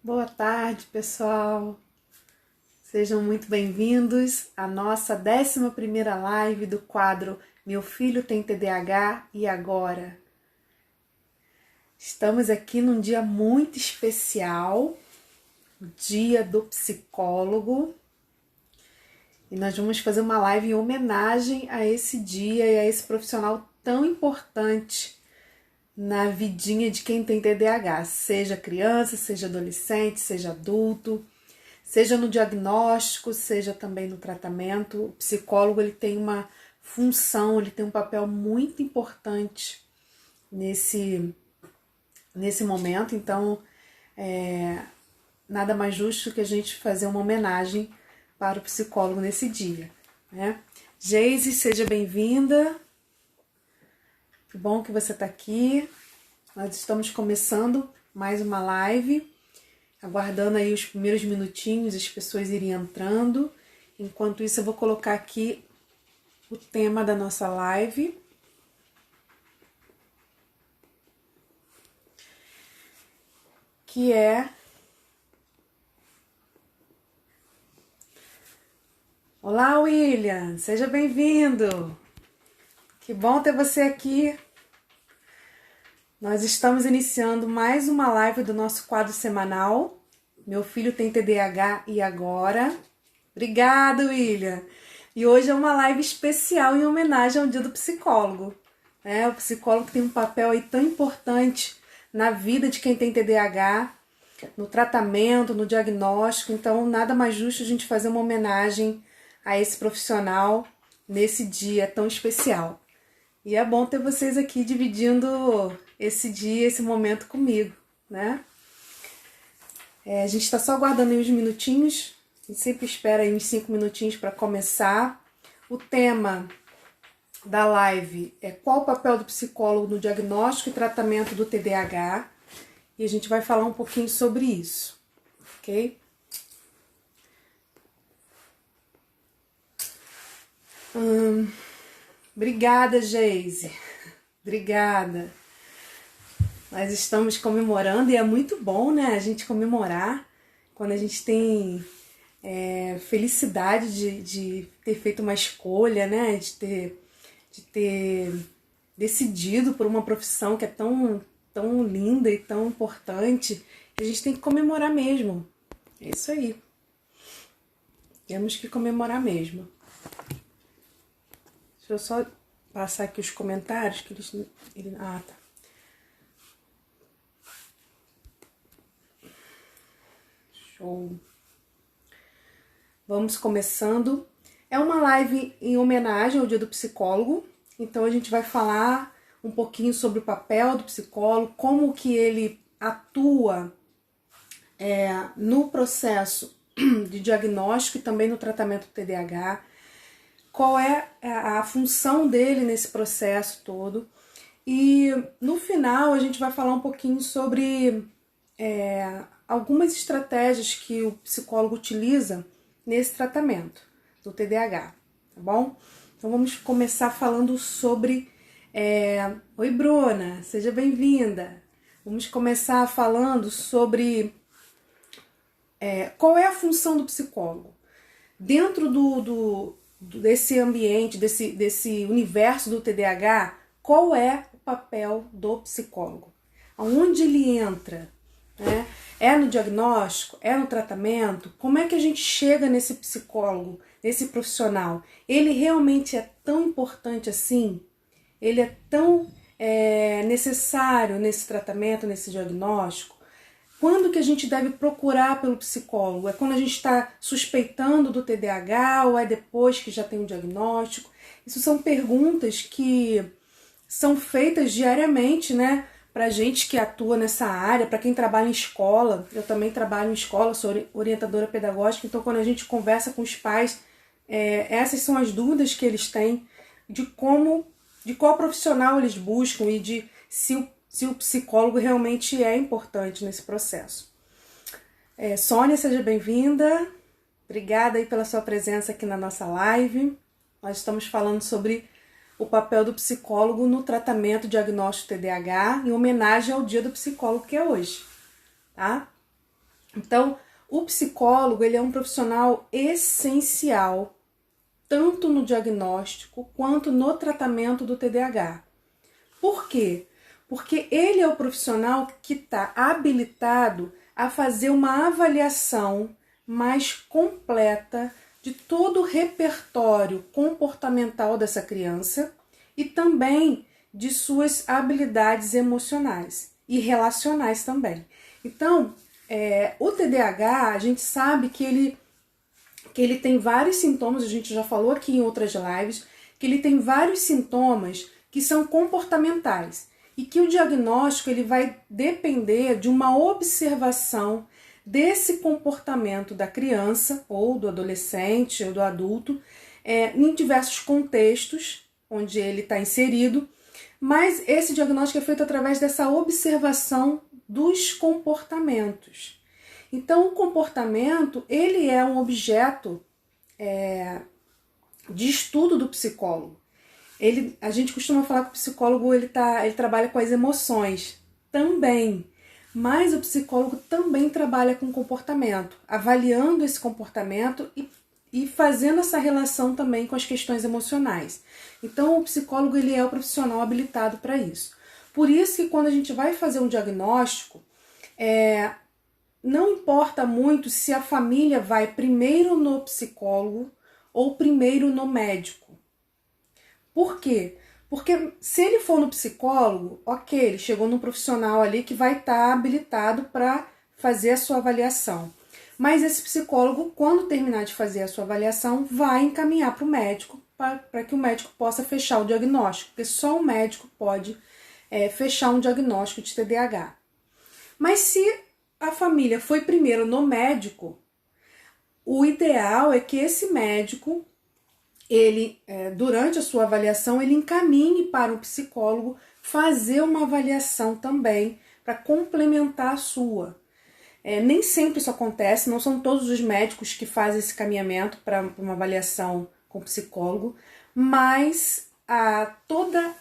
Boa tarde, pessoal. Sejam muito bem-vindos à nossa 11ª live do quadro Meu Filho Tem TDAH e Agora? Estamos aqui num dia muito especial, o Dia do Psicólogo, e nós vamos fazer uma live em homenagem a esse dia e a esse profissional tão importante na vidinha de quem tem TDAH, seja criança, seja adolescente, seja adulto, seja no diagnóstico, seja também no tratamento. O psicólogo ele tem uma função, ele tem um papel muito importante nesse momento, então nada mais justo que a gente fazer uma homenagem para o psicólogo nesse dia, né? Geise, seja bem-vinda. Que bom que você está aqui. Nós estamos começando mais uma live, aguardando aí os primeiros minutinhos, as pessoas irem entrando. Enquanto isso, eu vou colocar aqui o tema da nossa live. Que é... Olá, William! Seja bem-vindo! Que bom ter você aqui. Nós estamos iniciando mais uma live do nosso quadro semanal. Meu filho tem TDAH e agora? Obrigada, William! E hoje é uma live especial em homenagem ao Dia do Psicólogo. O psicólogo tem um papel aí tão importante na vida de quem tem TDAH, no tratamento, no diagnóstico. Então, nada mais justo a gente fazer uma homenagem a esse profissional nesse dia tão especial. E é bom ter vocês aqui dividindo esse dia, esse momento comigo, né? A gente está só aguardando aí uns minutinhos, a gente sempre espera aí uns 5 minutinhos para começar. O tema da live é qual o papel do psicólogo no diagnóstico e tratamento do TDAH, e a gente vai falar um pouquinho sobre isso, ok? Obrigada, Geise. Obrigada. Nós estamos comemorando e é muito bom, né? A gente comemorar quando a gente tem felicidade de ter feito uma escolha, né? De ter decidido por uma profissão que é tão linda e tão importante. A gente tem que comemorar mesmo. É isso aí. Temos que comemorar mesmo. Deixa eu só passar aqui os comentários que tá. Show. Vamos começando. É uma live em homenagem ao Dia do Psicólogo. Então a gente vai falar um pouquinho sobre o papel do psicólogo, como que ele atua no processo de diagnóstico e também no tratamento do TDAH. Qual é a função dele nesse processo todo. E no final a gente vai falar um pouquinho sobre algumas estratégias que o psicólogo utiliza nesse tratamento do TDAH, tá bom? Então vamos começar falando sobre... Oi, Bruna, seja bem-vinda. Vamos começar falando sobre qual é a função do psicólogo. Dentro desse ambiente, desse universo do TDAH, qual é o papel do psicólogo? Aonde ele entra? Né? É no diagnóstico? É no tratamento? Como é que a gente chega nesse psicólogo, nesse profissional? Ele realmente é tão importante assim? Ele é tão necessário nesse tratamento, nesse diagnóstico? Quando que a gente deve procurar pelo psicólogo? É quando a gente está suspeitando do TDAH ou é depois que já tem um diagnóstico? Isso são perguntas que são feitas diariamente, né? Pra gente que atua nessa área, para quem trabalha em escola. Eu também trabalho em escola, sou orientadora pedagógica, então quando a gente conversa com os pais, essas são as dúvidas que eles têm de qual profissional eles buscam e de se o psicólogo realmente é importante nesse processo. Sônia, seja bem-vinda. Obrigada aí pela sua presença aqui na nossa live. Nós estamos falando sobre o papel do psicólogo no tratamento diagnóstico TDAH, em homenagem ao Dia do Psicólogo que é hoje, tá? Então, o psicólogo, ele é um profissional essencial, tanto no diagnóstico quanto no tratamento do TDAH. Por quê? Porque ele é o profissional que está habilitado a fazer uma avaliação mais completa de todo o repertório comportamental dessa criança e também de suas habilidades emocionais e relacionais também. Então, o TDAH, a gente sabe que ele tem vários sintomas, a gente já falou aqui em outras lives, que ele tem vários sintomas que são comportamentais e que o diagnóstico ele vai depender de uma observação desse comportamento da criança ou do adolescente ou do adulto em diversos contextos onde ele está inserido, mas esse diagnóstico é feito através dessa observação dos comportamentos. Então, o comportamento ele é um objeto de estudo do psicólogo. A gente costuma falar que o psicólogo ele trabalha com as emoções também, mas o psicólogo também trabalha com comportamento, avaliando esse comportamento e fazendo essa relação também com as questões emocionais. Então, o psicólogo ele é o profissional habilitado para isso. Por isso que quando a gente vai fazer um diagnóstico, não importa muito se a família vai primeiro no psicólogo ou primeiro no médico. Por quê? Porque se ele for no psicólogo, ok, ele chegou num profissional ali que vai estar habilitado para fazer a sua avaliação. Mas esse psicólogo, quando terminar de fazer a sua avaliação, vai encaminhar para o médico para que o médico possa fechar o diagnóstico, porque só o médico pode fechar um diagnóstico de TDAH. Mas se a família foi primeiro no médico, o ideal é que esse médico, ele, durante a sua avaliação, ele encaminhe para o psicólogo fazer uma avaliação também para complementar a sua. Nem sempre isso acontece, não são todos os médicos que fazem esse caminhamento para uma avaliação com psicólogo, mas toda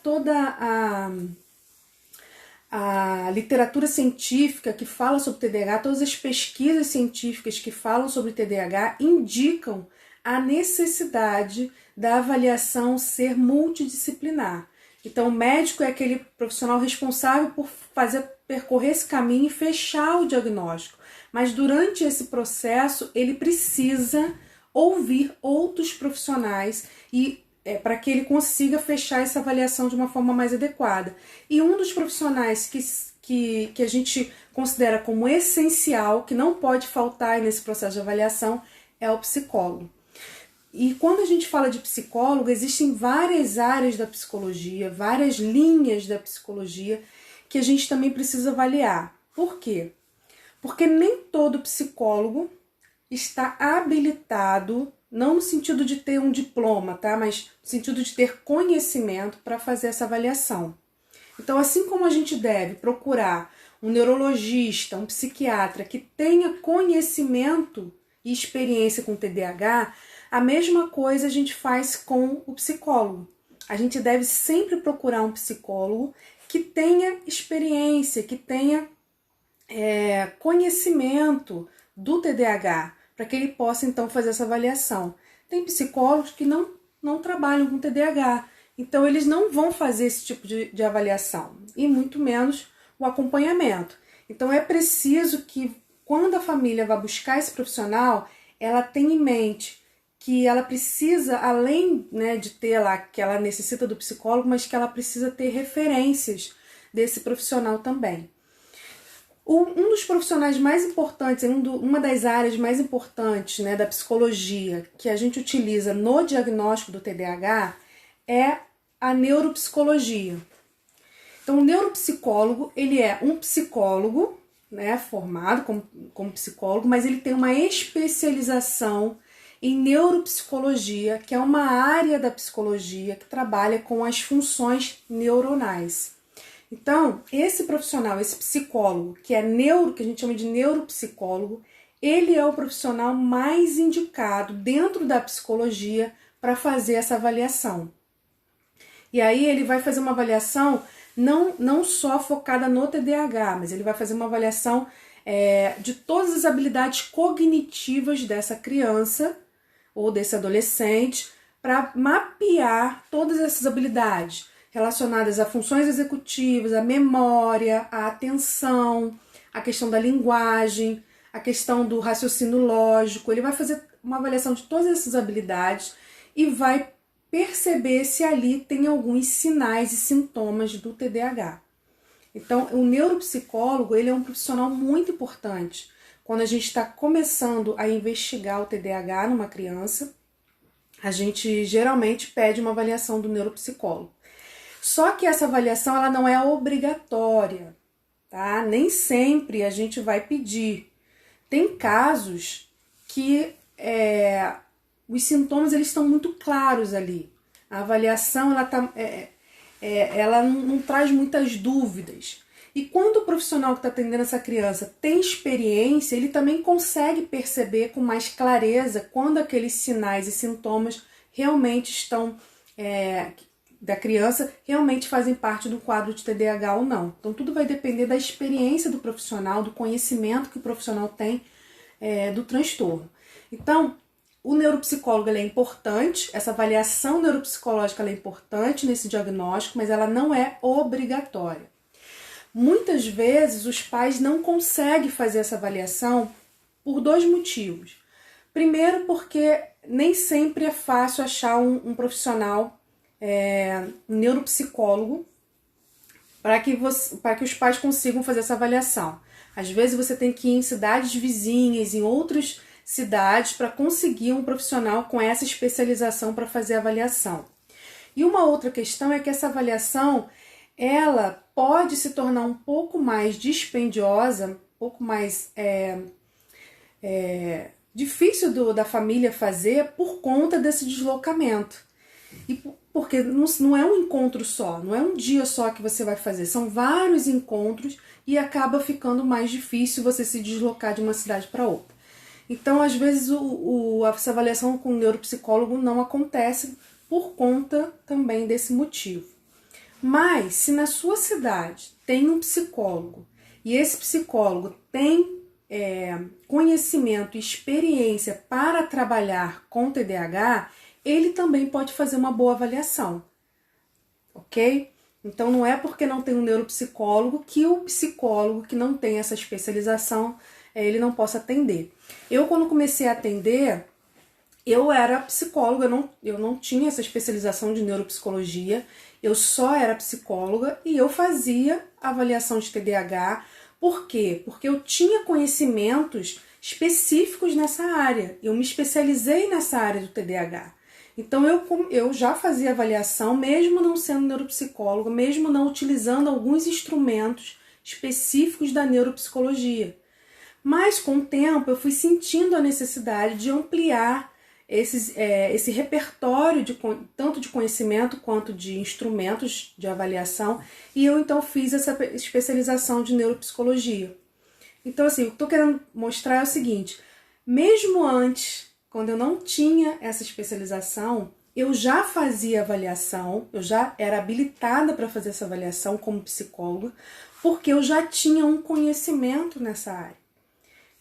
a literatura científica que fala sobre TDAH, todas as pesquisas científicas que falam sobre TDAH indicam a necessidade da avaliação ser multidisciplinar. Então, o médico é aquele profissional responsável por percorrer esse caminho e fechar o diagnóstico. Mas durante esse processo, ele precisa ouvir outros profissionais para que ele consiga fechar essa avaliação de uma forma mais adequada. E um dos profissionais que a gente considera como essencial, que não pode faltar nesse processo de avaliação, é o psicólogo. E quando a gente fala de psicólogo, existem várias áreas da psicologia, várias linhas da psicologia que a gente também precisa avaliar. Por quê? Porque nem todo psicólogo está habilitado, não no sentido de ter um diploma, tá? Mas no sentido de ter conhecimento para fazer essa avaliação. Então, assim como a gente deve procurar um neurologista, um psiquiatra que tenha conhecimento e experiência com TDAH, a mesma coisa a gente faz com o psicólogo. A gente deve sempre procurar um psicólogo que tenha experiência, que tenha conhecimento do TDAH, para que ele possa então fazer essa avaliação. Tem psicólogos que não trabalham com TDAH, então eles não vão fazer esse tipo de avaliação, e muito menos o acompanhamento. Então é preciso que quando a família vai buscar esse profissional, ela tenha em mente que ela precisa, além de ter lá, que ela necessita do psicólogo, mas que ela precisa ter referências desse profissional também. Um dos profissionais mais importantes, uma das áreas mais importantes da psicologia que a gente utiliza no diagnóstico do TDAH é a neuropsicologia. Então, o neuropsicólogo, ele é um psicólogo, formado como psicólogo, mas ele tem uma especialização em neuropsicologia, que é uma área da psicologia que trabalha com as funções neuronais. Então, esse profissional, esse psicólogo, que a gente chama de neuropsicólogo, ele é o profissional mais indicado dentro da psicologia para fazer essa avaliação. E aí ele vai fazer uma avaliação não só focada no TDAH, mas ele vai fazer uma avaliação de todas as habilidades cognitivas dessa criança ou desse adolescente, para mapear todas essas habilidades relacionadas a funções executivas, a memória, a atenção, a questão da linguagem, a questão do raciocínio lógico. Ele vai fazer uma avaliação de todas essas habilidades e vai perceber se ali tem alguns sinais e sintomas do TDAH. Então, o neuropsicólogo, ele é um profissional muito importante quando a gente está começando a investigar o TDAH numa criança. A gente geralmente pede uma avaliação do neuropsicólogo. Só que essa avaliação ela não é obrigatória, tá? Nem sempre a gente vai pedir. Tem casos que os sintomas eles estão muito claros ali. A avaliação ela não traz muitas dúvidas. E quando o profissional que está atendendo essa criança tem experiência, ele também consegue perceber com mais clareza quando aqueles sinais e sintomas realmente estão da criança, realmente fazem parte do quadro de TDAH ou não. Então tudo vai depender da experiência do profissional, do conhecimento que o profissional tem do transtorno. Então, o neuropsicólogo ele é importante, essa avaliação neuropsicológica ela é importante nesse diagnóstico, mas ela não é obrigatória. Muitas vezes os pais não conseguem fazer essa avaliação por dois motivos. Primeiro, porque nem sempre é fácil achar um profissional, um neuropsicólogo, para que os pais consigam fazer essa avaliação. Às vezes você tem que ir em cidades vizinhas, em outras cidades, para conseguir um profissional com essa especialização para fazer a avaliação. E uma outra questão é que essa avaliação ela pode se tornar um pouco mais dispendiosa, um pouco mais difícil da família fazer por conta desse deslocamento. E porque não é um encontro só, não é um dia só que você vai fazer, são vários encontros e acaba ficando mais difícil você se deslocar de uma cidade para outra. Então, às vezes, essa avaliação com o neuropsicólogo não acontece por conta também desse motivo. Mas, se na sua cidade tem um psicólogo e esse psicólogo tem conhecimento e experiência para trabalhar com TDAH, ele também pode fazer uma boa avaliação, ok? Então, não é porque não tem um neuropsicólogo que o psicólogo que não tem essa especialização, ele não possa atender. Eu, quando comecei a atender, eu era psicóloga, eu não tinha essa especialização de neuropsicologia, eu só era psicóloga e eu fazia avaliação de TDAH. Por quê? Porque eu tinha conhecimentos específicos nessa área, eu me especializei nessa área do TDAH. Então eu já fazia avaliação, mesmo não sendo neuropsicóloga, mesmo não utilizando alguns instrumentos específicos da neuropsicologia. Mas com o tempo eu fui sentindo a necessidade de ampliar esse repertório tanto de conhecimento quanto de instrumentos de avaliação, e eu então fiz essa especialização de neuropsicologia. Então, assim, o que eu estou querendo mostrar é o seguinte: mesmo antes, quando eu não tinha essa especialização, eu já fazia avaliação, eu já era habilitada para fazer essa avaliação como psicóloga, porque eu já tinha um conhecimento nessa área.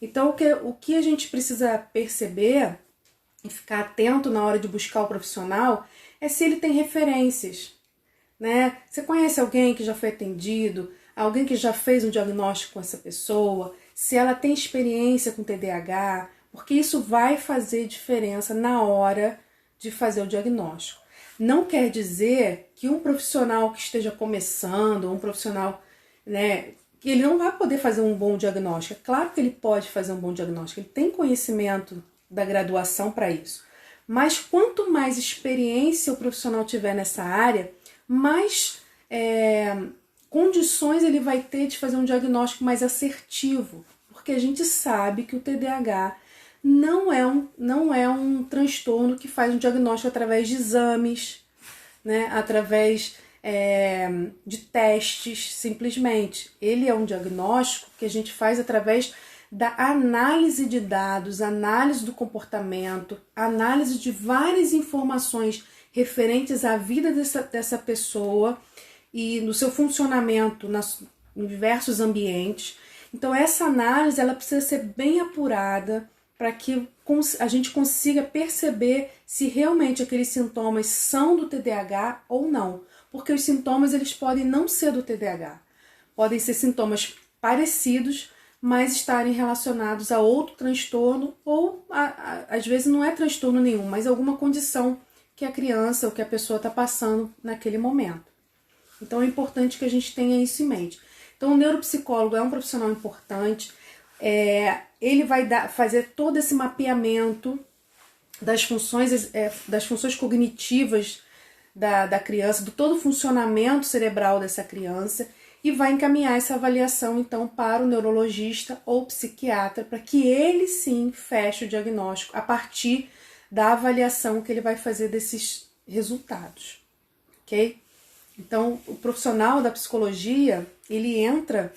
Então, o que a gente precisa perceber e ficar atento na hora de buscar o profissional é se ele tem referências, né? Você conhece alguém que já foi atendido, alguém que já fez um diagnóstico com essa pessoa, se ela tem experiência com TDAH, porque isso vai fazer diferença na hora de fazer o diagnóstico. Não quer dizer que um profissional que esteja começando, um profissional, né, ele não vai poder fazer um bom diagnóstico. É claro que ele pode fazer um bom diagnóstico, ele tem conhecimento da graduação para isso. Mas quanto mais experiência o profissional tiver nessa área, mais condições ele vai ter de fazer um diagnóstico mais assertivo. Porque a gente sabe que o TDAH não é um transtorno que faz um diagnóstico através de exames, né? Através de testes, simplesmente. Ele é um diagnóstico que a gente faz através da análise de dados, análise do comportamento, análise de várias informações referentes à vida dessa pessoa e no seu funcionamento em diversos ambientes. Então essa análise ela precisa ser bem apurada para que a gente consiga perceber se realmente aqueles sintomas são do TDAH ou não. Porque os sintomas eles podem não ser do TDAH. Podem ser sintomas parecidos, mas estarem relacionados a outro transtorno ou às vezes não é transtorno nenhum, mas alguma condição que a criança ou que a pessoa está passando naquele momento. Então é importante que a gente tenha isso em mente. Então o neuropsicólogo é um profissional importante, ele vai fazer todo esse mapeamento das funções cognitivas da criança, do todo o funcionamento cerebral dessa criança e vai encaminhar essa avaliação então para o neurologista ou psiquiatra para que ele sim feche o diagnóstico a partir da avaliação que ele vai fazer desses resultados, ok? Então, o profissional da psicologia, ele entra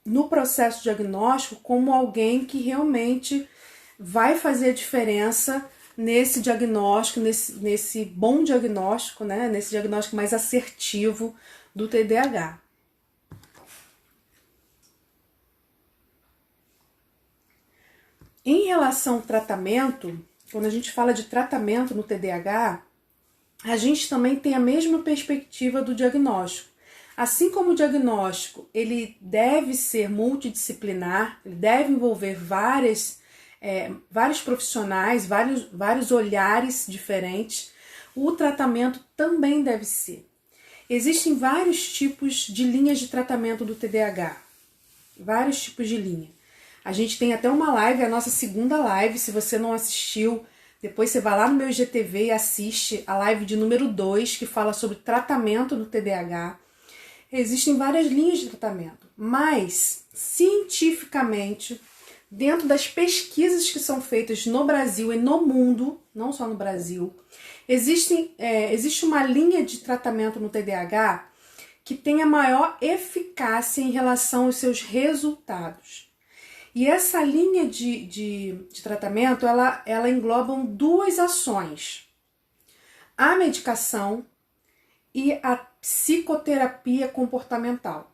no processo diagnóstico como alguém que realmente vai fazer a diferença nesse diagnóstico, nesse bom diagnóstico, né? Nesse diagnóstico mais assertivo do TDAH. Em relação ao tratamento, quando a gente fala de tratamento no TDAH, a gente também tem a mesma perspectiva do diagnóstico. Assim como o diagnóstico ele deve ser multidisciplinar, ele deve envolver vários profissionais, vários olhares diferentes, o tratamento também deve ser. Existem vários tipos de linhas de tratamento do TDAH, vários tipos de linha. A gente tem até uma live, a nossa segunda live, se você não assistiu, depois você vai lá no meu IGTV e assiste a live de número 2, que fala sobre tratamento do TDAH. Existem várias linhas de tratamento, mas cientificamente, dentro das pesquisas que são feitas no Brasil e no mundo, não só no Brasil, existe uma linha de tratamento no TDAH que tem a maior eficácia em relação aos seus resultados. E essa linha de tratamento, ela engloba duas ações: a medicação e a psicoterapia comportamental.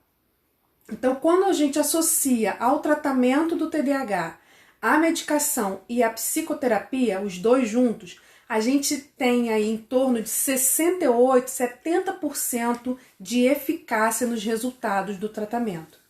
Então, quando a gente associa ao tratamento do TDAH a medicação e a psicoterapia, os dois juntos, a gente tem aí em torno de 68%, 70% de eficácia nos resultados do tratamento.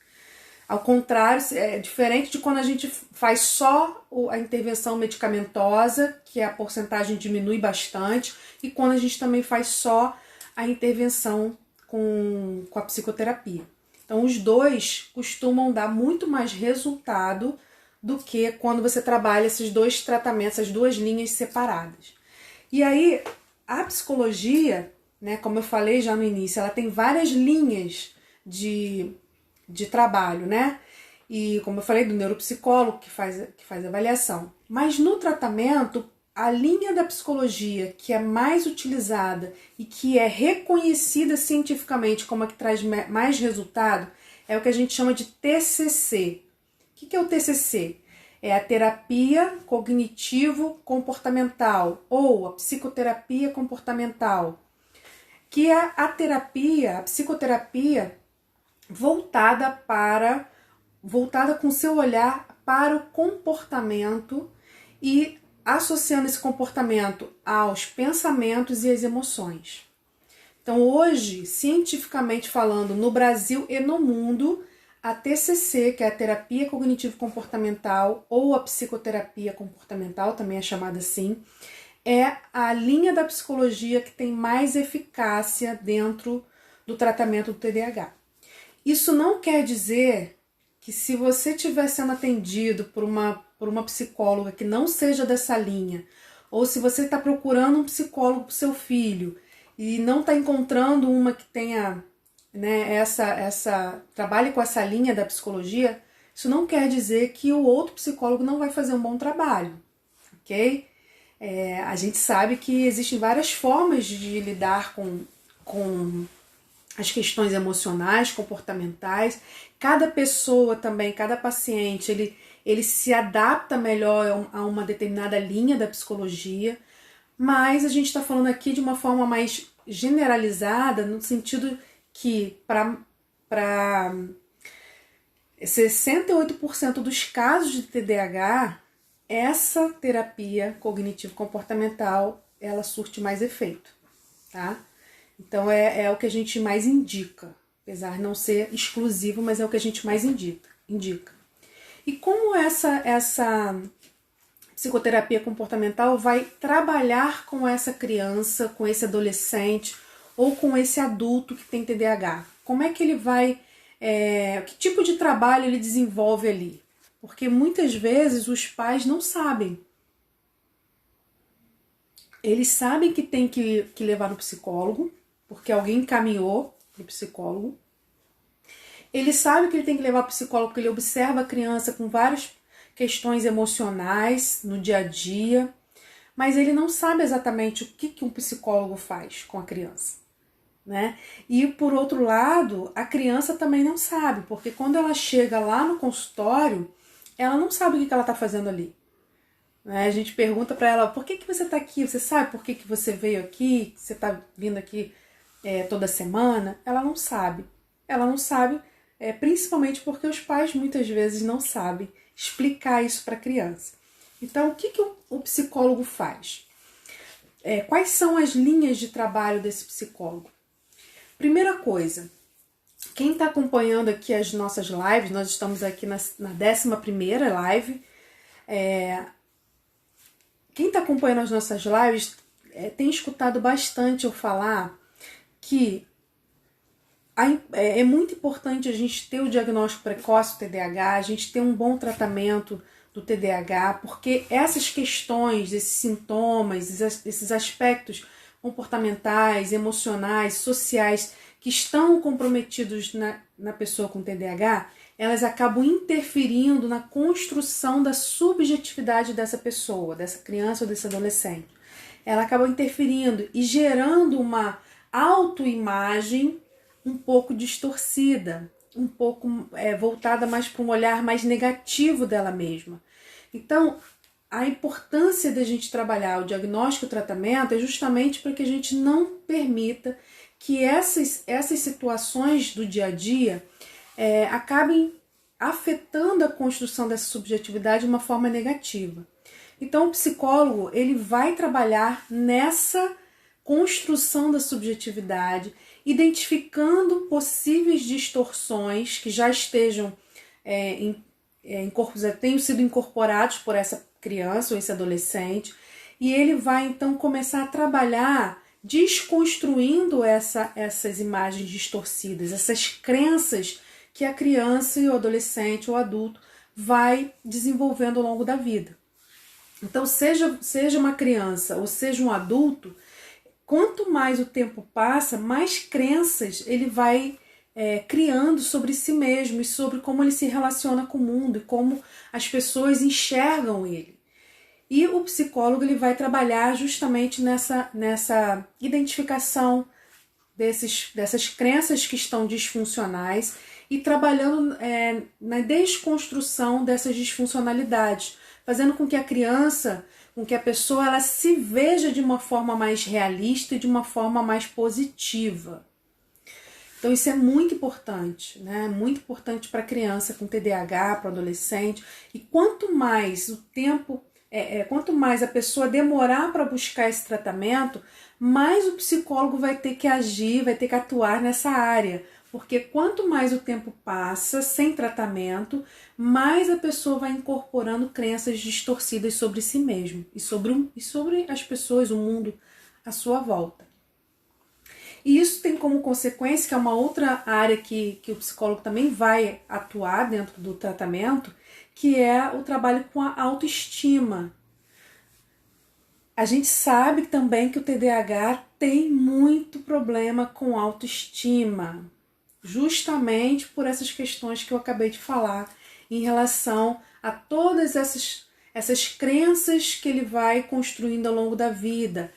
Ao contrário, é diferente de quando a gente faz só a intervenção medicamentosa, que a porcentagem diminui bastante, e quando a gente também faz só a intervenção com a psicoterapia. Então, os dois costumam dar muito mais resultado do que quando você trabalha esses dois tratamentos, essas duas linhas separadas. E aí, a psicologia, né, como eu falei já no início, ela tem várias linhas de trabalho, né? E como eu falei, do neuropsicólogo que faz avaliação. Mas no tratamento, a linha da psicologia que é mais utilizada e que é reconhecida cientificamente como a que traz mais resultado é o que a gente chama de TCC. O que é o TCC? É a terapia cognitivo-comportamental ou a psicoterapia comportamental, que é a psicoterapia voltada com seu olhar para o comportamento e associando esse comportamento aos pensamentos e às emoções. Então, hoje, cientificamente falando, no Brasil e no mundo, a TCC, que é a terapia cognitivo-comportamental ou a psicoterapia comportamental, também é chamada assim, é a linha da psicologia que tem mais eficácia dentro do tratamento do TDAH. Isso não quer dizer que se você estiver sendo atendido por uma psicóloga que não seja dessa linha, ou se você está procurando um psicólogo para o seu filho e não está encontrando uma que tenha, né, trabalhe com essa linha da psicologia, isso não quer dizer que o outro psicólogo não vai fazer um bom trabalho, ok? A gente sabe que existem várias formas de lidar com as questões emocionais, comportamentais. Cada pessoa também, cada paciente, ele se adapta melhor a uma determinada linha da psicologia, mas a gente está falando aqui de uma forma mais generalizada, no sentido que para para 68% dos casos de TDAH, essa terapia cognitivo-comportamental, ela surte mais efeito, tá? Então é o que a gente mais indica, apesar de não ser exclusivo, mas é o que a gente mais indica. E como essa psicoterapia comportamental vai trabalhar com essa criança, com esse adolescente ou com esse adulto que tem TDAH? Como é que ele vai, que tipo de trabalho ele desenvolve ali? Porque muitas vezes os pais não sabem. Eles sabem que tem que levar no psicólogo, porque alguém encaminhou para o psicólogo. Ele sabe que ele tem que levar para o psicólogo porque ele observa a criança com várias questões emocionais no dia a dia, mas ele não sabe exatamente o que um psicólogo faz com a criança, né? E por outro lado, a criança também não sabe, porque quando ela chega lá no consultório, ela não sabe o que ela está fazendo ali. A gente pergunta para ela, por que você está aqui? Você sabe por que você veio aqui? Que você está vindo aqui toda semana? Ela não sabe. Ela não sabe, principalmente porque os pais muitas vezes não sabem explicar isso para a criança. Então, o que o psicólogo faz? Quais são as linhas de trabalho desse psicólogo? Primeira coisa, quem está acompanhando aqui as nossas lives, nós estamos aqui na 11ª live, quem está acompanhando as nossas lives tem escutado bastante eu falar que é muito importante a gente ter o diagnóstico precoce do TDAH, a gente ter um bom tratamento do TDAH, porque essas questões, esses sintomas, esses aspectos comportamentais, emocionais, sociais que estão comprometidos na pessoa com TDAH, elas acabam interferindo na construção da subjetividade dessa pessoa, dessa criança ou desse adolescente. Ela acaba interferindo e gerando uma autoimagem um pouco distorcida, um pouco voltada mais para um olhar mais negativo dela mesma. Então, a importância da gente trabalhar o diagnóstico e o tratamento é justamente para que a gente não permita que essas situações do dia a dia acabem afetando a construção dessa subjetividade de uma forma negativa. Então, o psicólogo ele vai trabalhar nessa construção da subjetividade, identificando possíveis distorções que já estejam tenham sido incorporados por essa criança ou esse adolescente, e ele vai então começar a trabalhar desconstruindo essas imagens distorcidas, essas crenças que a criança e o adolescente ou adulto vai desenvolvendo ao longo da vida. Então, seja uma criança ou seja um adulto, quanto mais o tempo passa, mais crenças ele vai criando sobre si mesmo e sobre como ele se relaciona com o mundo e como as pessoas enxergam ele. E o psicólogo ele vai trabalhar justamente nessa identificação dessas crenças que estão disfuncionais e trabalhando na desconstrução dessas disfuncionalidades, fazendo com que a criança, com que a pessoa ela se veja de uma forma mais realista e de uma forma mais positiva. Então isso é muito importante, né? Muito importante para a criança com TDAH, para o adolescente. E quanto mais o tempo, quanto mais a pessoa demorar para buscar esse tratamento, mais o psicólogo vai ter que agir, vai ter que atuar nessa área. Porque quanto mais o tempo passa sem tratamento, mais a pessoa vai incorporando crenças distorcidas sobre si mesmo e sobre as pessoas, o mundo à sua volta. E isso tem como consequência, que é uma outra área que o psicólogo também vai atuar dentro do tratamento, que é o trabalho com a autoestima. A gente sabe também que o TDAH tem muito problema com autoestima, justamente por essas questões que eu acabei de falar, em relação a todas essas crenças que ele vai construindo ao longo da vida,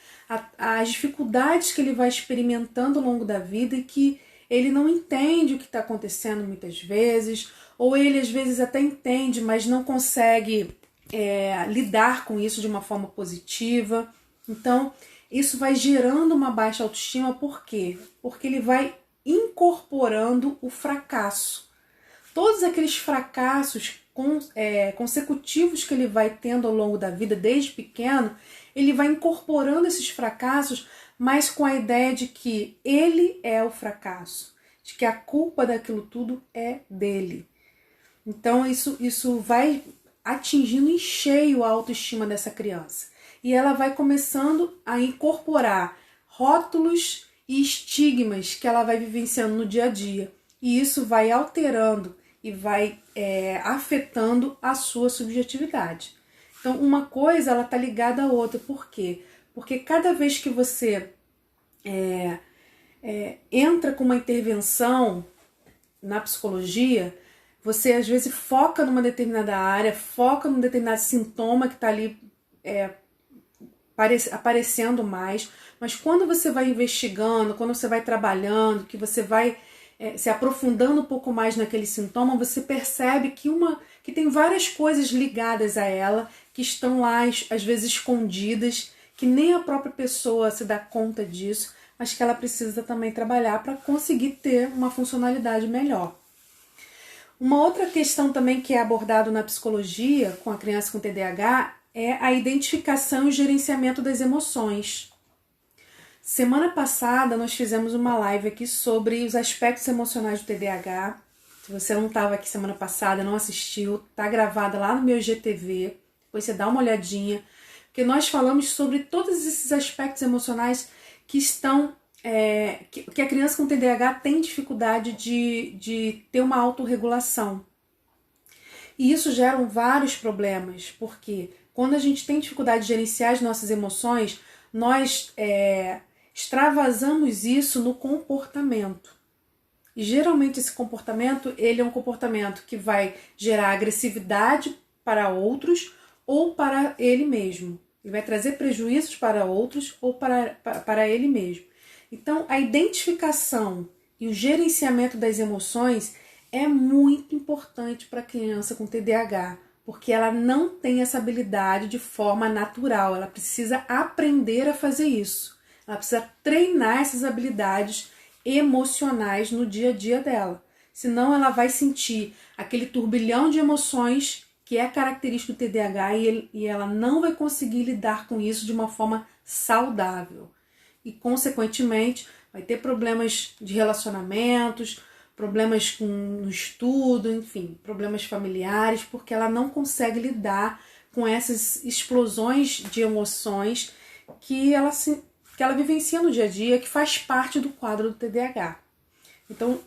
as dificuldades que ele vai experimentando ao longo da vida e que ele não entende o que está acontecendo muitas vezes, ou ele às vezes até entende, mas não consegue lidar com isso de uma forma positiva. Então, isso vai gerando uma baixa autoestima, por quê? Porque ele vai incorporando o fracasso. Todos aqueles fracassos consecutivos que ele vai tendo ao longo da vida, desde pequeno, ele vai incorporando esses fracassos, mas com a ideia de que ele é o fracasso, de que a culpa daquilo tudo é dele. Então isso vai atingindo em cheio a autoestima dessa criança. E ela vai começando a incorporar rótulos e estigmas que ela vai vivenciando no dia a dia. E isso vai alterando e vai afetando a sua subjetividade. Então, uma coisa ela está ligada à outra. Por quê? Porque cada vez que você entra com uma intervenção na psicologia, você às vezes foca numa determinada área, foca num determinado sintoma que está ali aparecendo mais, mas quando você vai investigando, quando você vai trabalhando, que você vai se aprofundando um pouco mais naquele sintoma, você percebe que tem várias coisas ligadas a ela, que estão lá às vezes escondidas, que nem a própria pessoa se dá conta disso, mas que ela precisa também trabalhar para conseguir ter uma funcionalidade melhor. Uma outra questão também que é abordado na psicologia com a criança com TDAH é a identificação e gerenciamento das emoções. Semana passada nós fizemos uma live aqui sobre os aspectos emocionais do TDAH. Se você não estava aqui semana passada, não assistiu, está gravada lá no meu IGTV, depois você dá uma olhadinha, porque nós falamos sobre todos esses aspectos emocionais que estão que a criança com TDAH tem dificuldade de ter uma autorregulação. E isso gera vários problemas, porque quando a gente tem dificuldade de gerenciar as nossas emoções, nós extravasamos isso no comportamento. E geralmente esse comportamento, ele é um comportamento que vai gerar agressividade para outros ou para ele mesmo. Ele vai trazer prejuízos para outros ou para ele mesmo. Então, a identificação e o gerenciamento das emoções é muito importante para a criança com TDAH, porque ela não tem essa habilidade de forma natural, ela precisa aprender a fazer isso. Ela precisa treinar essas habilidades emocionais no dia a dia dela. Senão ela vai sentir aquele turbilhão de emoções que é característico do TDAH e ela não vai conseguir lidar com isso de uma forma saudável. E, consequentemente, vai ter problemas de relacionamentos, problemas no estudo, enfim, problemas familiares, porque ela não consegue lidar com essas explosões de emoções que ela vivencia no dia a dia, que faz parte do quadro do TDAH. Então,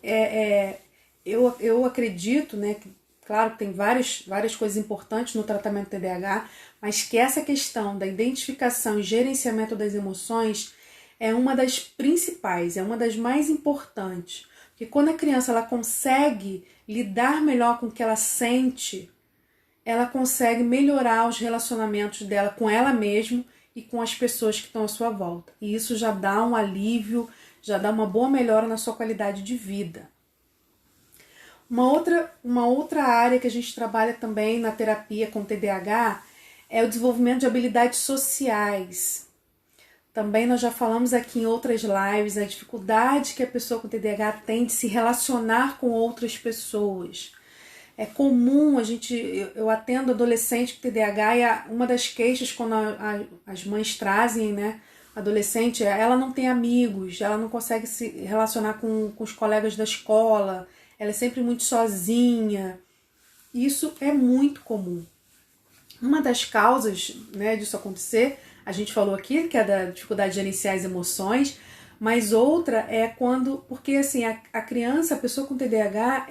eu acredito, né, que, claro, que tem várias coisas importantes no tratamento do TDAH, mas que essa questão da identificação e gerenciamento das emoções é uma das principais, é uma das mais importantes. Porque quando a criança ela consegue lidar melhor com o que ela sente, ela consegue melhorar os relacionamentos dela com ela mesma e com as pessoas que estão à sua volta. E isso já dá um alívio, já dá uma boa melhora na sua qualidade de vida. Uma outra área que a gente trabalha também na terapia com TDAH é o desenvolvimento de habilidades sociais. Também nós já falamos aqui em outras lives a dificuldade que a pessoa com TDAH tem de se relacionar com outras pessoas. É comum, eu atendo adolescente com TDAH e uma das queixas quando as mães trazem, né, adolescente, ela não tem amigos, ela não consegue se relacionar com os colegas da escola, ela é sempre muito sozinha. Isso é muito comum. Uma das causas, né, disso acontecer, a gente falou aqui, que é da dificuldade de gerenciar as emoções, mas outra é porque assim, a criança, a pessoa com TDAH,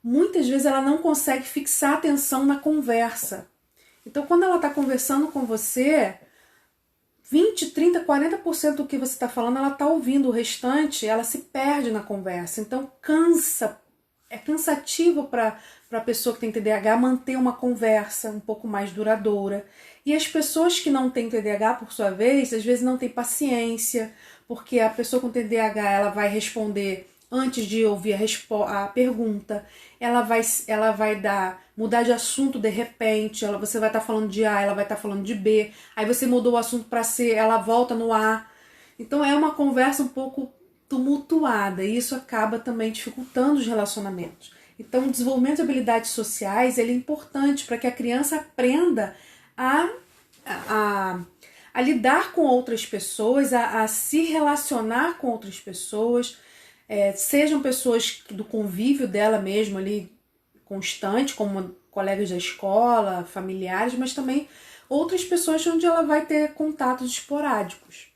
muitas vezes ela não consegue fixar atenção na conversa. Então, quando ela está conversando com você, 20, 30, 40% do que você está falando, ela está ouvindo. O restante, ela se perde na conversa. Então, é cansativo para a pessoa que tem TDAH manter uma conversa um pouco mais duradoura. E as pessoas que não têm TDAH, por sua vez, às vezes não têm paciência, porque a pessoa com TDAH ela vai responder antes de ouvir a pergunta, ela vai mudar de assunto de repente, você vai estar falando de A, ela vai estar falando de B, aí você mudou o assunto para C, ela volta no A. Então é uma conversa um pouco tumultuada e isso acaba também dificultando os relacionamentos. Então, o desenvolvimento de habilidades sociais ele é importante para que a criança aprenda a lidar com outras pessoas, a se relacionar com outras pessoas, sejam pessoas do convívio dela mesmo ali constante, como colegas da escola, familiares, mas também outras pessoas onde ela vai ter contatos esporádicos.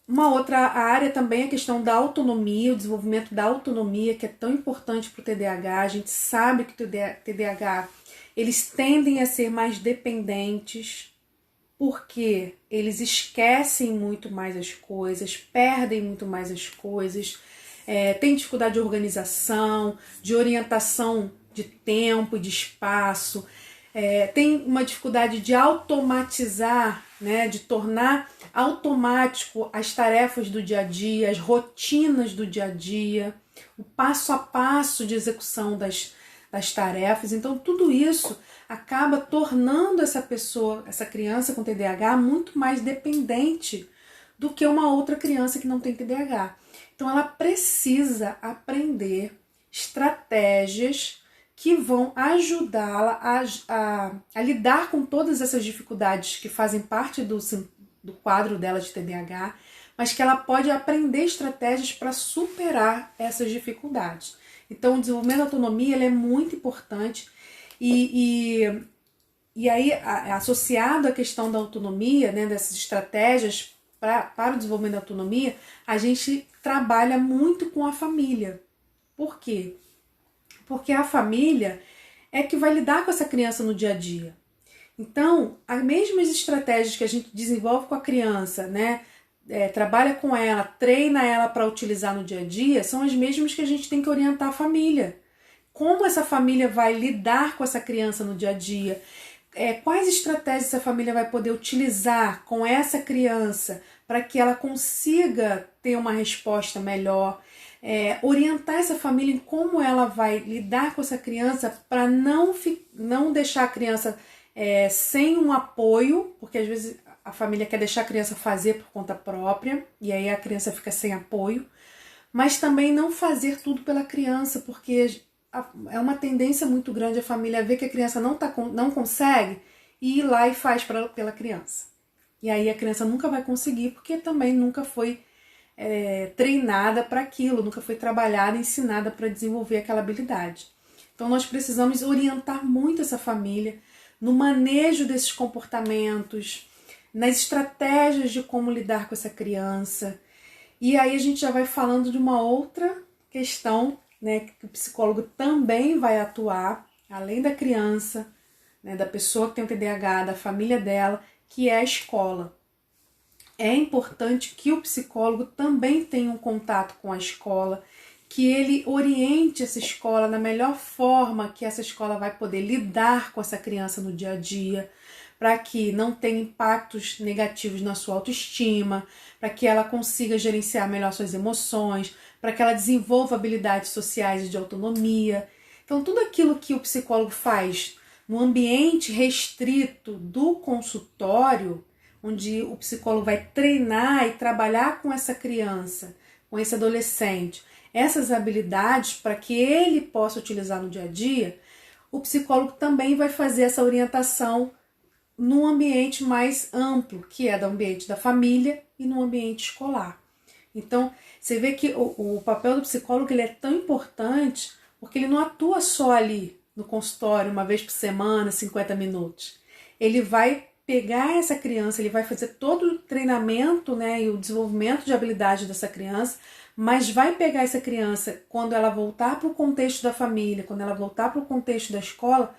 Uma outra área também é a questão da autonomia, o desenvolvimento da autonomia, que é tão importante para o TDAH. A gente sabe que o TDAH, eles tendem a ser mais dependentes, porque eles esquecem muito mais as coisas, perdem muito mais as coisas, têm dificuldade de organização, de orientação de tempo e de espaço, tem uma dificuldade de automatizar, né, de tornar automático as tarefas do dia a dia, as rotinas do dia a dia, o passo a passo de execução das tarefas. Então, tudo isso acaba tornando essa pessoa, essa criança com TDAH, muito mais dependente do que uma outra criança que não tem TDAH. Então, ela precisa aprender estratégias que vão ajudá-la a lidar com todas essas dificuldades que fazem parte do quadro dela de TDAH, mas que ela pode aprender estratégias para superar essas dificuldades. Então, o desenvolvimento da autonomia ele é muito importante e aí, associado à questão da autonomia, né, dessas estratégias para o desenvolvimento da autonomia, a gente trabalha muito com a família. Por quê? Porque a família é que vai lidar com essa criança no dia a dia. Então, as mesmas estratégias que a gente desenvolve com a criança, né, trabalha com ela, treina ela para utilizar no dia a dia, são as mesmas que a gente tem que orientar a família. Como essa família vai lidar com essa criança no dia a dia? Quais estratégias essa família vai poder utilizar com essa criança para que ela consiga ter uma resposta melhor? Orientar essa família em como ela vai lidar com essa criança para não deixar a criança sem um apoio, porque às vezes a família quer deixar a criança fazer por conta própria e aí a criança fica sem apoio, mas também não fazer tudo pela criança, porque é uma tendência muito grande a família ver que a criança não consegue e ir lá e faz pela criança. E aí a criança nunca vai conseguir, porque também nunca foi treinada para aquilo, nunca foi trabalhada, ensinada para desenvolver aquela habilidade. Então nós precisamos orientar muito essa família no manejo desses comportamentos, nas estratégias de como lidar com essa criança. E aí a gente já vai falando de uma outra questão, né, que o psicólogo também vai atuar, além da criança, né, da pessoa que tem o TDAH, da família dela, que é a escola. É importante que o psicólogo também tenha um contato com a escola, que ele oriente essa escola na melhor forma que essa escola vai poder lidar com essa criança no dia a dia, para que não tenha impactos negativos na sua autoestima, para que ela consiga gerenciar melhor suas emoções, para que ela desenvolva habilidades sociais e de autonomia. Então, tudo aquilo que o psicólogo faz no ambiente restrito do consultório, onde o psicólogo vai treinar e trabalhar com essa criança, com esse adolescente, essas habilidades para que ele possa utilizar no dia a dia, o psicólogo também vai fazer essa orientação num ambiente mais amplo, que é do ambiente da família e no ambiente escolar. Então, você vê que o papel do psicólogo ele é tão importante porque ele não atua só ali no consultório, uma vez por semana, 50 minutos. Ele vai pegar essa criança, ele vai fazer todo o treinamento, né, e o desenvolvimento de habilidade dessa criança, mas vai pegar essa criança quando ela voltar para o contexto da família, quando ela voltar para o contexto da escola,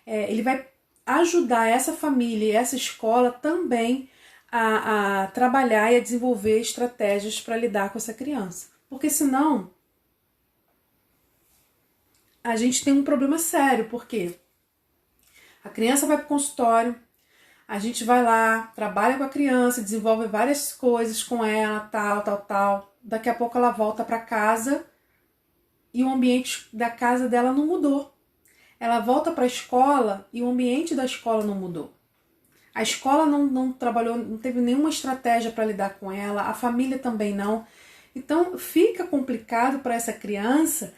ele vai ajudar essa família e essa escola também a trabalhar e a desenvolver estratégias para lidar com essa criança. Porque senão a gente tem um problema sério, porque a criança vai para o consultório, a gente vai lá, trabalha com a criança, desenvolve várias coisas com ela, tal. Daqui a pouco ela volta para casa e o ambiente da casa dela não mudou. Ela volta para a escola e o ambiente da escola não mudou. A escola não trabalhou, não teve nenhuma estratégia para lidar com ela, a família também não. Então fica complicado para essa criança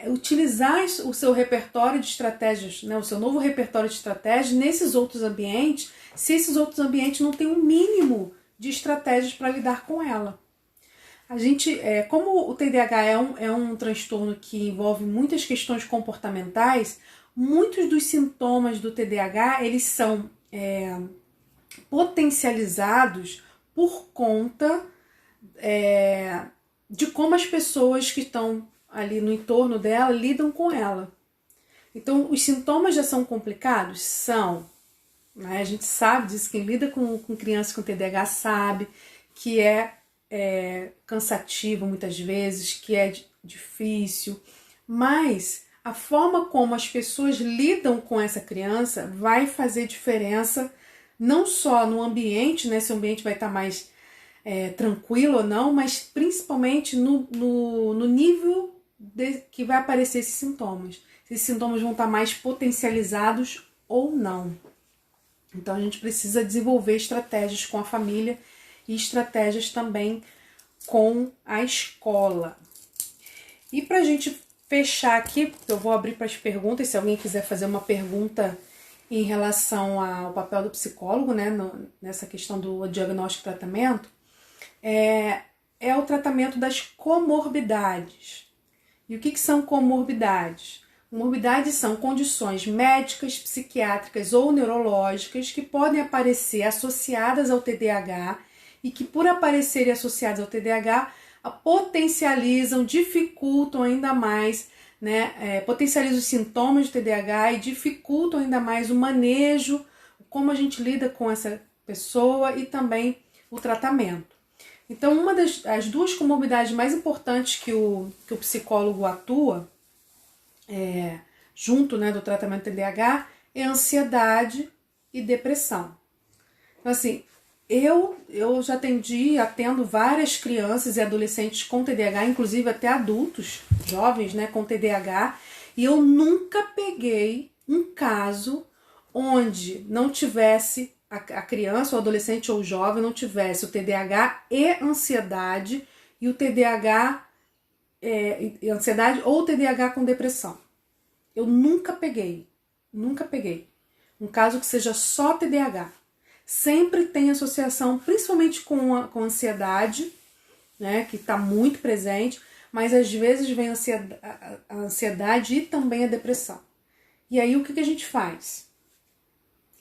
utilizar o seu repertório de estratégias, né, o seu novo repertório de estratégias nesses outros ambientes, se esses outros ambientes não têm um mínimo de estratégias para lidar com ela. A gente, como o TDAH é um transtorno que envolve muitas questões comportamentais, muitos dos sintomas do TDAH eles são potencializados por conta de como as pessoas que estão ali no entorno dela lidam com ela. Então, os sintomas já são complicados? São. Né? A gente sabe disso, quem lida com crianças com TDAH sabe que é cansativo muitas vezes, que é difícil, mas a forma como as pessoas lidam com essa criança vai fazer diferença, não só no ambiente, né, se o ambiente vai estar mais tranquilo ou não, mas principalmente no nível que vai aparecer esses sintomas. Se esses sintomas vão estar mais potencializados ou não. Então a gente precisa desenvolver estratégias com a família e estratégias também com a escola. E para a gente fechar aqui, eu vou abrir para as perguntas, se alguém quiser fazer uma pergunta em relação ao papel do psicólogo, né, nessa questão do diagnóstico e tratamento, é o tratamento das comorbidades. E o que são comorbidades? Comorbidades são condições médicas, psiquiátricas ou neurológicas que podem aparecer associadas ao TDAH e que, por aparecerem associadas ao TDAH, potencializam, dificultam ainda mais, né, potencializam os sintomas do TDAH e dificultam ainda mais o manejo, como a gente lida com essa pessoa e também o tratamento. Então, as duas comorbidades mais importantes que o psicólogo atua junto, né, do tratamento TDAH é ansiedade e depressão. Então, assim, eu já atendo várias crianças e adolescentes com TDAH, inclusive até adultos, jovens, né, com TDAH, e eu nunca peguei um caso onde não tivesse a criança, o adolescente ou o jovem não tivesse o TDAH e ansiedade, e o TDAH, ansiedade ou TDAH com depressão. Eu nunca peguei um caso que seja só TDAH. Sempre tem associação, principalmente com a ansiedade, né, que está muito presente, mas às vezes vem a ansiedade e também a depressão. E aí o que a gente faz?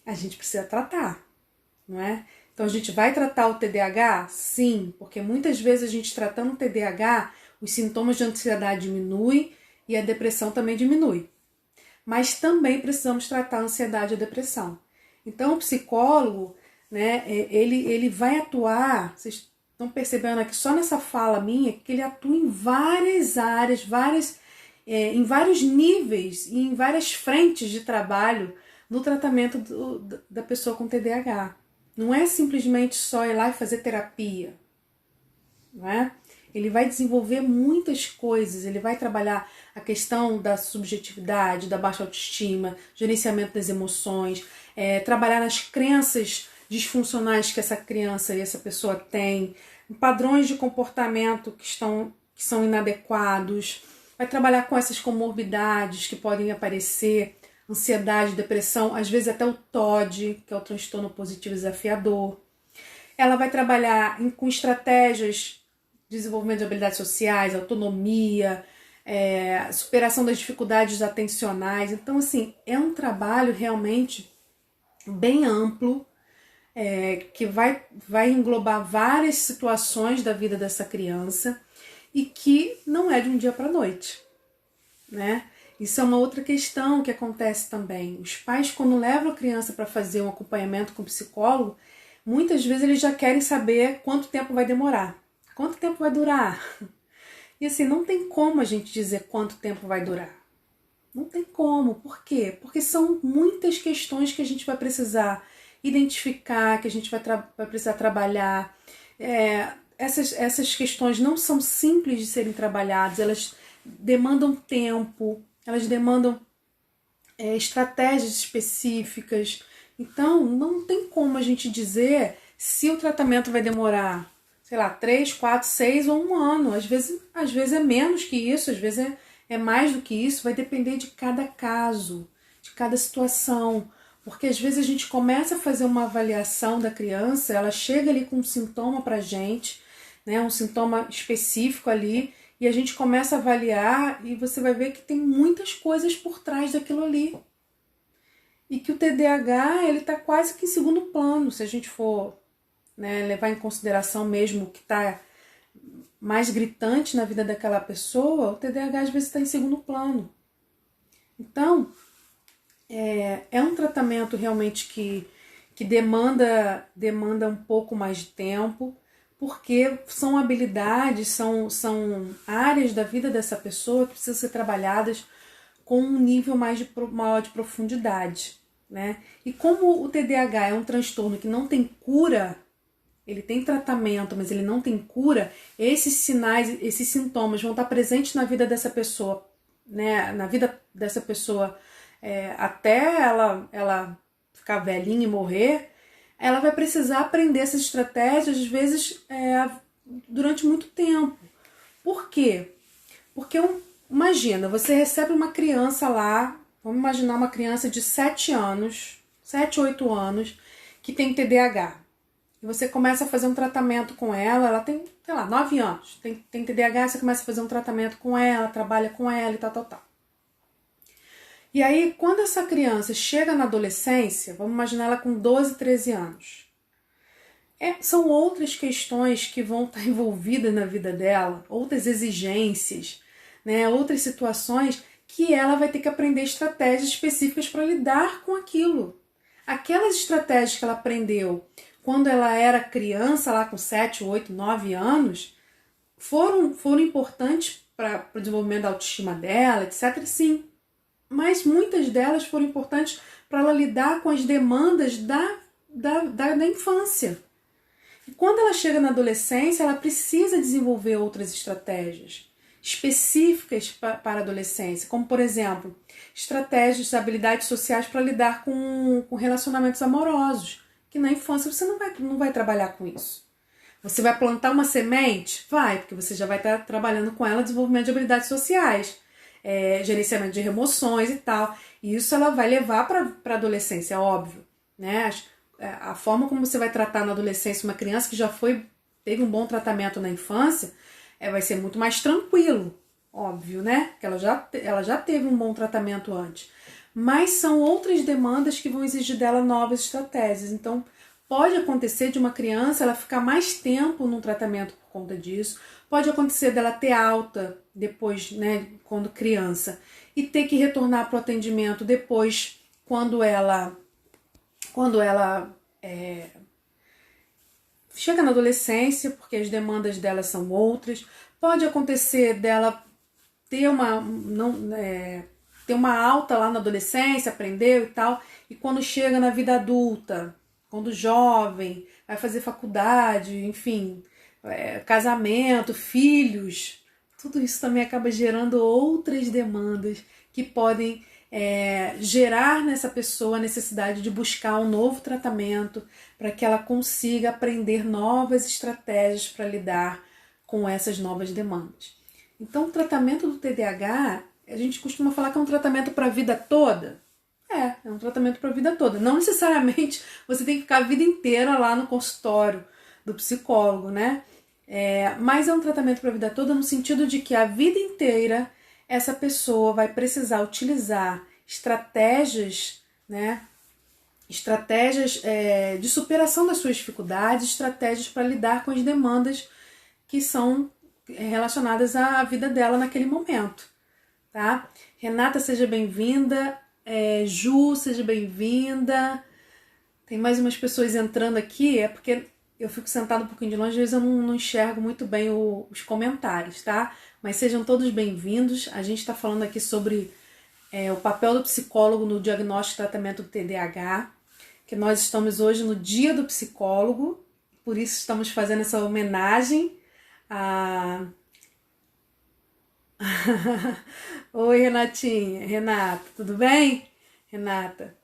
A gente precisa tratar, não é? Então a gente vai tratar o TDAH? Sim, porque muitas vezes a gente tratando o TDAH, os sintomas de ansiedade diminuem e a depressão também diminui. Mas também precisamos tratar a ansiedade e a depressão. Então o psicólogo, né, ele vai atuar, vocês estão percebendo aqui só nessa fala minha, que ele atua em várias áreas, em vários níveis e em várias frentes de trabalho no tratamento da pessoa com TDAH. Não é simplesmente só ir lá e fazer terapia, não é? Ele vai desenvolver muitas coisas, ele vai trabalhar a questão da subjetividade, da baixa autoestima, gerenciamento das emoções, trabalhar nas crenças disfuncionais que essa criança e essa pessoa tem, padrões de comportamento que são inadequados, vai trabalhar com essas comorbidades que podem aparecer, ansiedade, depressão, às vezes até o TOD, que é o transtorno positivo desafiador. Ela vai trabalhar com estratégias de desenvolvimento de habilidades sociais, autonomia, superação das dificuldades atencionais. Então, assim, é um trabalho realmente bem amplo, que vai englobar várias situações da vida dessa criança e que não é de um dia para a noite, né? Isso é uma outra questão que acontece também. Os pais, quando levam a criança para fazer um acompanhamento com o psicólogo, muitas vezes eles já querem saber quanto tempo vai demorar, quanto tempo vai durar. E assim, não tem como a gente dizer quanto tempo vai durar. Não tem como. Por quê? Porque são muitas questões que a gente vai precisar identificar, que a gente vai precisar trabalhar. Essas questões não são simples de serem trabalhadas, elas demandam tempo, elas demandam estratégias específicas Então, não tem como a gente dizer se o tratamento vai demorar, sei lá, 3, 4, 6 ou 1 ano. Às vezes é menos que isso, às vezes é mais do que isso. Vai depender de cada caso, de cada situação. Porque às vezes a gente começa a fazer uma avaliação da criança, ela chega ali com um sintoma pra gente, né, um sintoma específico ali, e a gente começa a avaliar e você vai ver que tem muitas coisas por trás daquilo ali. E que o TDAH, ele tá quase que em segundo plano, se a gente for, né, levar em consideração mesmo o que está mais gritante na vida daquela pessoa, o TDAH às vezes está em segundo plano. Então, é um tratamento realmente que demanda um pouco mais de tempo, porque são habilidades, são áreas da vida dessa pessoa que precisam ser trabalhadas com um nível maior de profundidade, né? E como o TDAH é um transtorno que não tem cura, ele tem tratamento, mas ele não tem cura, esses sinais, esses sintomas vão estar presentes na vida dessa pessoa, né? Na vida dessa pessoa até ela ficar velhinha e morrer, ela vai precisar aprender essas estratégias, às vezes, durante muito tempo. Por quê? Porque imagina, você recebe uma criança lá, vamos imaginar uma criança de 7 anos, 7, 8 anos, que tem TDAH. E você começa a fazer um tratamento com ela tem, sei lá, 9 anos, tem TDAH, você começa a fazer um tratamento com ela, trabalha com ela e tal. E aí, quando essa criança chega na adolescência, vamos imaginar ela com 12, 13 anos, são outras questões que vão estar envolvidas na vida dela, outras exigências, né, outras situações que ela vai ter que aprender estratégias específicas para lidar com aquilo. Aquelas estratégias que ela aprendeu quando ela era criança, lá com 7, 8, 9 anos, foram importantes para o desenvolvimento da autoestima dela, etc. Sim, mas muitas delas foram importantes para ela lidar com as demandas da infância. E quando ela chega na adolescência, ela precisa desenvolver outras estratégias específicas para a adolescência, como, por exemplo, estratégias, habilidades sociais para lidar com relacionamentos amorosos, que na infância você não vai trabalhar com isso. Você vai plantar uma semente? Vai, porque você já vai estar trabalhando com ela desenvolvimento de habilidades sociais, gerenciamento de emoções e tal. E isso ela vai levar para a adolescência, óbvio, né? A forma como você vai tratar na adolescência uma criança que já teve um bom tratamento na infância, vai ser muito mais tranquilo, óbvio, né? Porque ela já teve um bom tratamento antes. Mas são outras demandas que vão exigir dela novas estratégias. Então, pode acontecer de uma criança ela ficar mais tempo no tratamento por conta disso. Pode acontecer dela ter alta depois, né, quando criança, e ter que retornar para o atendimento depois, quando ela chega na adolescência, porque as demandas dela são outras. Pode acontecer dela ter uma alta lá na adolescência, aprendeu e tal, e quando chega na vida adulta, quando jovem, vai fazer faculdade, enfim, casamento, filhos, tudo isso também acaba gerando outras demandas que podem gerar nessa pessoa a necessidade de buscar um novo tratamento para que ela consiga aprender novas estratégias para lidar com essas novas demandas. Então, o tratamento do TDAH, a gente costuma falar que é um tratamento para a vida toda. É um tratamento para a vida toda. Não necessariamente você tem que ficar a vida inteira lá no consultório do psicólogo, né? Mas é um tratamento para a vida toda no sentido de que a vida inteira essa pessoa vai precisar utilizar estratégias, né? Estratégias de superação das suas dificuldades, estratégias para lidar com as demandas que são relacionadas à vida dela naquele momento, tá? Renata, seja bem-vinda. Ju, seja bem-vinda. Tem mais umas pessoas entrando aqui, porque eu fico sentada um pouquinho de longe, às vezes eu não enxergo muito bem os comentários, tá? Mas sejam todos bem-vindos. A gente está falando aqui sobre o papel do psicólogo no diagnóstico e tratamento do TDAH, que nós estamos hoje no Dia do Psicólogo, por isso estamos fazendo essa homenagem a... Oi, Renata, tudo bem? Renata,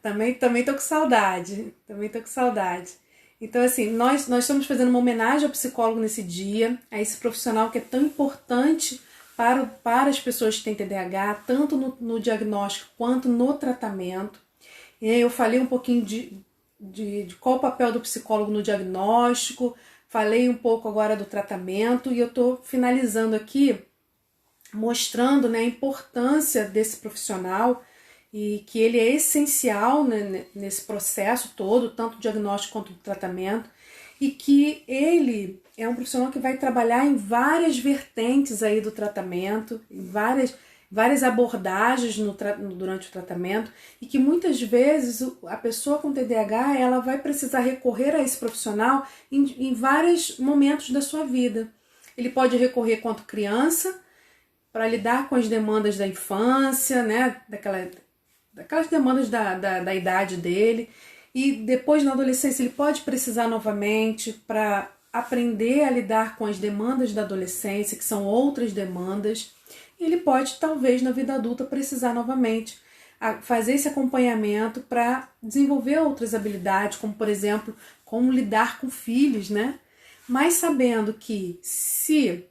Também tô com saudade. Também tô com saudade. Então, assim, nós estamos fazendo uma homenagem ao psicólogo nesse dia, a esse profissional que é tão importante para as pessoas que têm TDAH, tanto no diagnóstico quanto no tratamento. E aí eu falei um pouquinho de qual o papel do psicólogo no diagnóstico, falei um pouco agora do tratamento, e eu estou finalizando aqui mostrando, né, a importância desse profissional e que ele é essencial, né, nesse processo todo, tanto o diagnóstico quanto o tratamento, e que ele é um profissional que vai trabalhar em várias vertentes aí do tratamento, em várias abordagens durante o tratamento, e que muitas vezes a pessoa com TDAH ela vai precisar recorrer a esse profissional em vários momentos da sua vida. Ele pode recorrer quanto criança, para lidar com as demandas da infância, né, daquelas demandas da idade dele, e depois na adolescência ele pode precisar novamente para aprender a lidar com as demandas da adolescência, que são outras demandas, e ele pode talvez na vida adulta precisar novamente fazer esse acompanhamento para desenvolver outras habilidades, como por exemplo, como lidar com filhos, né? Mas sabendo que se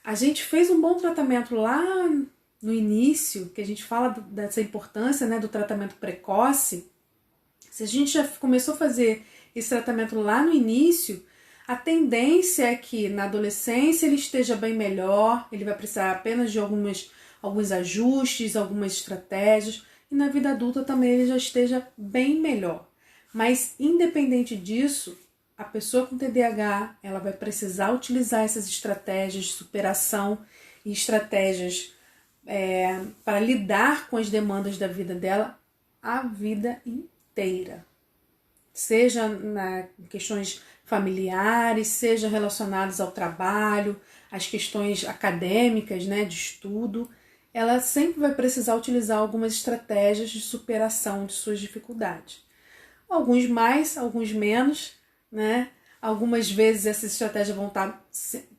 a gente fez um bom tratamento lá no início, que a gente fala dessa importância, né, do tratamento precoce. Se a gente já começou a fazer esse tratamento lá no início, a tendência é que na adolescência ele esteja bem melhor, ele vai precisar apenas de alguns ajustes, algumas estratégias, e na vida adulta também ele já esteja bem melhor. Mas independente disso, a pessoa com TDAH, ela vai precisar utilizar essas estratégias de superação e estratégias para lidar com as demandas da vida dela a vida inteira. Seja em questões familiares, seja relacionadas ao trabalho, às questões acadêmicas, né, de estudo, ela sempre vai precisar utilizar algumas estratégias de superação de suas dificuldades. Alguns mais, alguns menos, né? Algumas vezes essas estratégias vão estar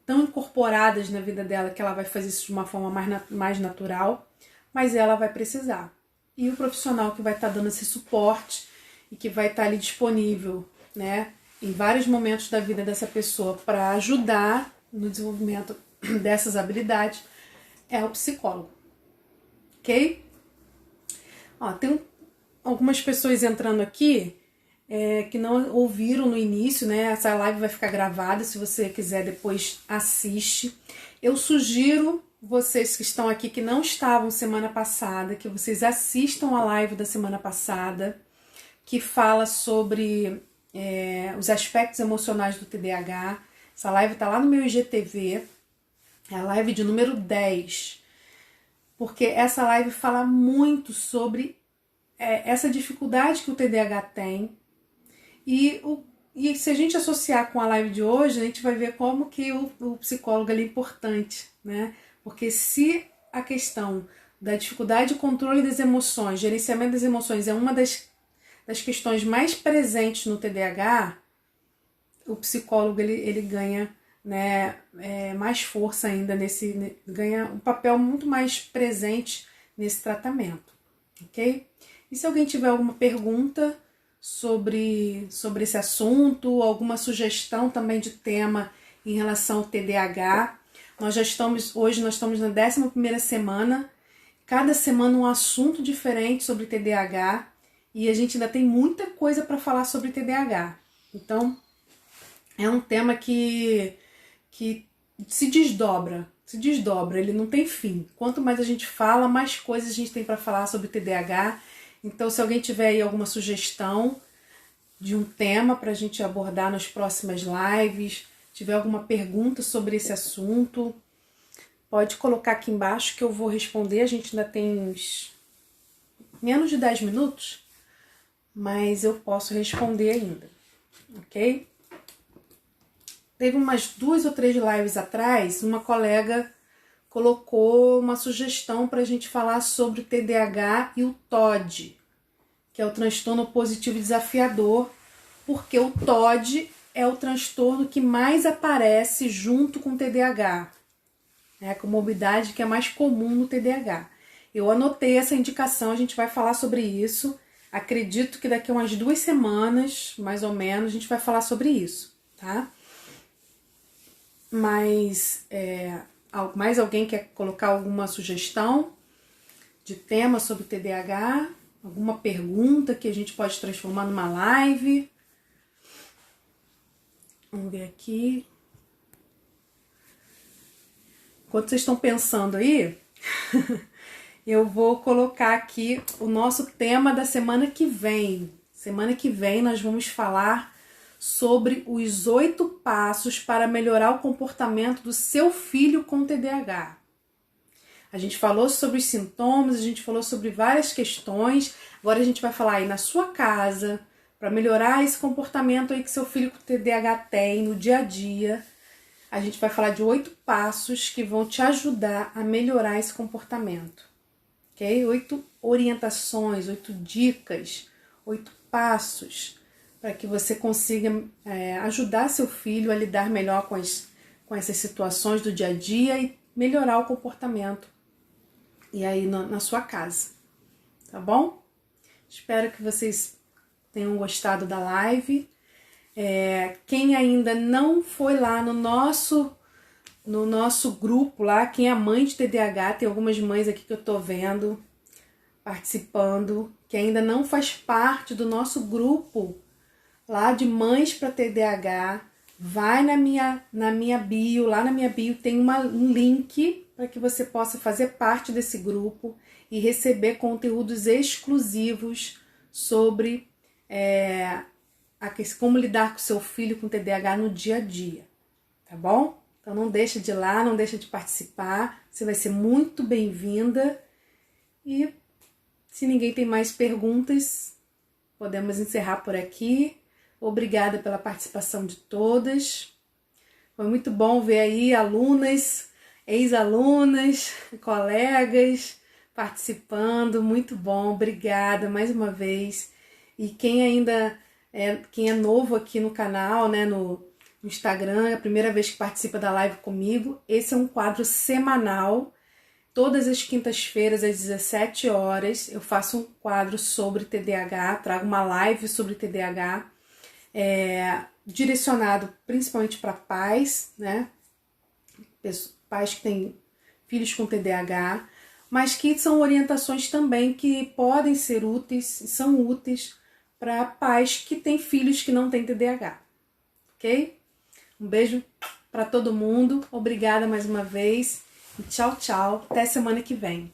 tão incorporadas na vida dela que ela vai fazer isso de uma forma mais natural, mas ela vai precisar. E o profissional que vai estar dando esse suporte e que vai estar ali disponível, né, em vários momentos da vida dessa pessoa para ajudar no desenvolvimento dessas habilidades é o psicólogo. Ok? Ó, tem algumas pessoas entrando aqui que não ouviram no início, né? Essa live vai ficar gravada, se você quiser depois assiste. Eu sugiro vocês que estão aqui, que não estavam semana passada, que vocês assistam a live da semana passada, que fala sobre os aspectos emocionais do TDAH. Essa live está lá no meu IGTV, é a live de número 10, porque essa live fala muito sobre essa dificuldade que o TDAH tem. E se a gente associar com a live de hoje, a gente vai ver como que o psicólogo é importante, né? Porque se a questão da dificuldade de controle das emoções, gerenciamento das emoções é uma das questões mais presentes no TDAH, o psicólogo ele ganha, né, mais força ainda, ganha um papel muito mais presente nesse tratamento, ok? E se alguém tiver alguma pergunta sobre esse assunto, alguma sugestão também de tema em relação ao TDAH, hoje nós estamos na 11ª semana, cada semana um assunto diferente sobre TDAH, e a gente ainda tem muita coisa para falar sobre TDAH. Então, é um tema que se desdobra, ele não tem fim. Quanto mais a gente fala, mais coisas a gente tem para falar sobre TDAH. Então, se alguém tiver aí alguma sugestão de um tema para a gente abordar nas próximas lives, tiver alguma pergunta sobre esse assunto, pode colocar aqui embaixo que eu vou responder. A gente ainda tem uns menos de 10 minutos, mas eu posso responder ainda, ok? Teve umas 2 ou 3 lives atrás, uma colega colocou uma sugestão para a gente falar sobre o TDAH e o TOD, que é o transtorno positivo desafiador, porque o TOD é o transtorno que mais aparece junto com o TDAH, né, a comorbidade que é mais comum no TDAH. Eu anotei essa indicação, a gente vai falar sobre isso. Acredito que daqui a umas 2 semanas, mais ou menos, a gente vai falar sobre isso, tá? Mas mais alguém quer colocar alguma sugestão de tema sobre TDAH? Alguma pergunta que a gente pode transformar numa live? Vamos ver aqui. Enquanto vocês estão pensando aí, eu vou colocar aqui o nosso tema da semana que vem. Semana que vem nós vamos falar sobre os 8 passos para melhorar o comportamento do seu filho com TDAH. A gente falou sobre os sintomas, a gente falou sobre várias questões. Agora a gente vai falar aí na sua casa, para melhorar esse comportamento aí que seu filho com TDAH tem no dia a dia. A gente vai falar de 8 passos que vão te ajudar a melhorar esse comportamento. Ok? 8 orientações, 8 dicas, 8 passos para que você consiga ajudar seu filho a lidar melhor com essas situações do dia a dia e melhorar o comportamento e aí na sua casa, tá bom? Espero que vocês tenham gostado da live. Quem ainda não foi lá no nosso grupo lá, quem é mãe de TDAH, tem algumas mães aqui que eu tô vendo participando, que ainda não faz parte do nosso grupo lá de mães para TDAH, vai na minha bio, lá na minha bio tem um link para que você possa fazer parte desse grupo e receber conteúdos exclusivos sobre como lidar com seu filho com TDAH no dia a dia, tá bom? Então não deixa de ir lá, não deixa de participar, você vai ser muito bem-vinda. E se ninguém tem mais perguntas, podemos encerrar por aqui. Obrigada pela participação de todas. Foi muito bom ver aí alunas, ex-alunas, colegas participando, muito bom. Obrigada mais uma vez. E quem é novo aqui no canal, né, no Instagram, é a primeira vez que participa da live comigo, esse é um quadro semanal. Todas as quintas-feiras, às 17 horas, eu faço um quadro sobre TDAH, trago uma live sobre TDAH, direcionado principalmente para pais, né? Pais que têm filhos com TDAH, mas que são orientações também que podem ser úteis, são úteis para pais que têm filhos que não têm TDAH, ok? Um beijo para todo mundo, obrigada mais uma vez e tchau, tchau, até semana que vem.